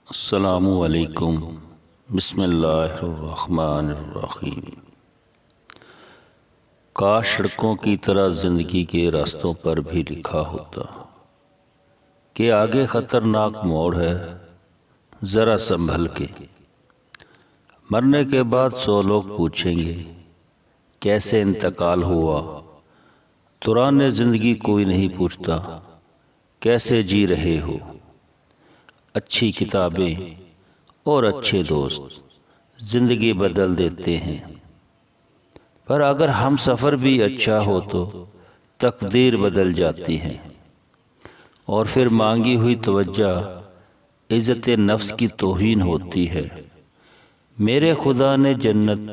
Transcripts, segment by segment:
السلام علیکم۔ بسم اللہ الرحمن الرحیم۔ کاش سڑکوں کی طرح زندگی کے راستوں پر بھی لکھا ہوتا کہ آگے خطرناک موڑ ہے، ذرا سنبھل کے۔ مرنے کے بعد 100 لوگ پوچھیں گے کیسے انتقال ہوا، دوران زندگی کوئی نہیں پوچھتا کیسے جی رہے ہو۔ اچھی کتابیں اور اچھے دوست زندگی بدل دیتے ہیں، پر اگر ہم سفر بھی اچھا ہو تو تقدیر بدل جاتی ہے، اور پھر مانگی ہوئی توجہ عزت نفس کی توہین ہوتی ہے۔ میرے خدا نے جنت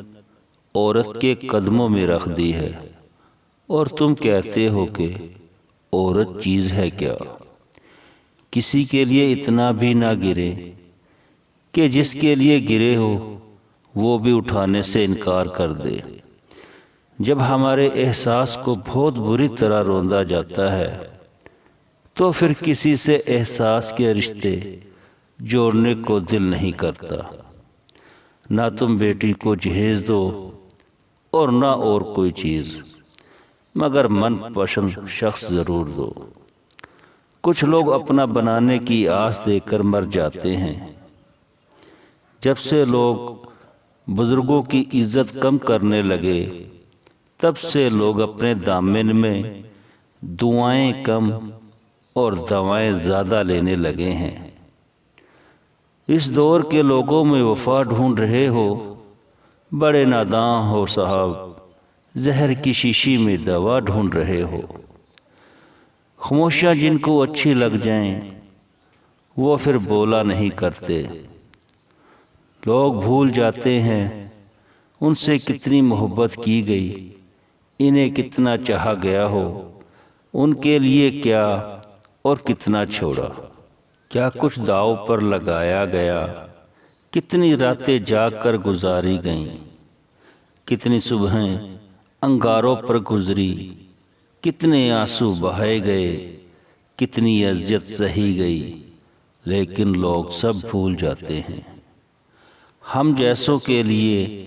عورت کے قدموں میں رکھ دی ہے، اور تم کہتے ہو کہ عورت چیز ہے کیا؟ کسی کے لیے اتنا بھی نہ گرے کہ جس کے لیے گرے ہو وہ بھی اٹھانے سے انکار کر دے۔ جب ہمارے احساس کو بہت بری طرح روندا جاتا ہے تو پھر کسی سے احساس کے رشتے جوڑنے کو دل نہیں کرتا۔ نہ تم بیٹی کو جہیز دو اور نہ اور کوئی چیز، مگر من پسند شخص ضرور دو۔ کچھ لوگ اپنا بنانے کی آس دے کر مر جاتے ہیں۔ جب سے لوگ بزرگوں کی عزت کم کرنے لگے، تب سے لوگ اپنے دامن میں دعائیں کم اور دوائیں زیادہ لینے لگے ہیں۔ اس دور کے لوگوں میں وفا ڈھونڈ رہے ہو، بڑے ناداں ہو صاحب، زہر کی شیشی میں دوا ڈھونڈ رہے ہو۔ خاموشیاں جن کو اچھی لگ جائیں وہ پھر بولا نہیں کرتے۔ لوگ بھول جاتے ہیں ان سے کتنی محبت کی گئی، انہیں کتنا چاہا گیا ہو، ان کے لیے کیا اور کتنا چھوڑا، کیا کچھ داؤ پر لگایا گیا، کتنی راتیں جاگ کر گزاری گئیں، کتنی صبحیں انگاروں پر گزری، کتنے آنسو بہائے گئے، کتنی اذیت سہی گئی، لیکن لوگ سب بھول جاتے ہیں۔ ہم جیسوں کے لیے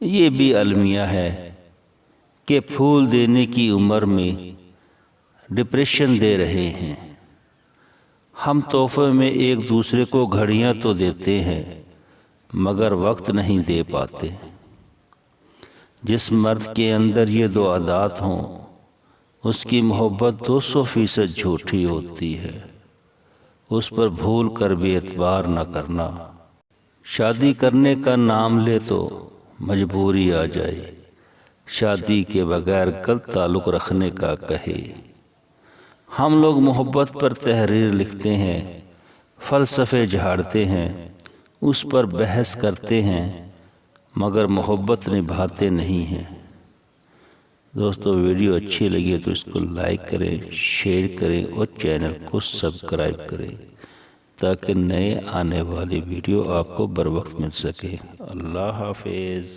یہ بھی المیہ ہے کہ پھول دینے کی عمر میں ڈپریشن دے رہے ہیں۔ ہم تحفے میں ایک دوسرے کو گھڑیاں تو دیتے ہیں مگر وقت نہیں دے پاتے۔ جس مرد کے اندر یہ 2 عادات ہوں اس کی محبت 200% جھوٹی ہوتی ہے۔ اس پر بھول کر بھی اعتبار نہ کرنا۔ شادی کرنے کا نام لے تو مجبوری آ جائے، شادی کے بغیر غلط تعلق رکھنے کا کہے۔ ہم لوگ محبت پر تحریر لکھتے ہیں، فلسفے جھاڑتے ہیں، اس پر بحث کرتے ہیں، مگر محبت نبھاتے نہیں ہیں۔ دوستو ویڈیو اچھی لگی تو اس کو لائک کریں، شیئر کریں اور چینل کو سبسکرائب کریں تاکہ نئے آنے والی ویڈیو آپ کو بر وقت مل سکے۔ اللہ حافظ۔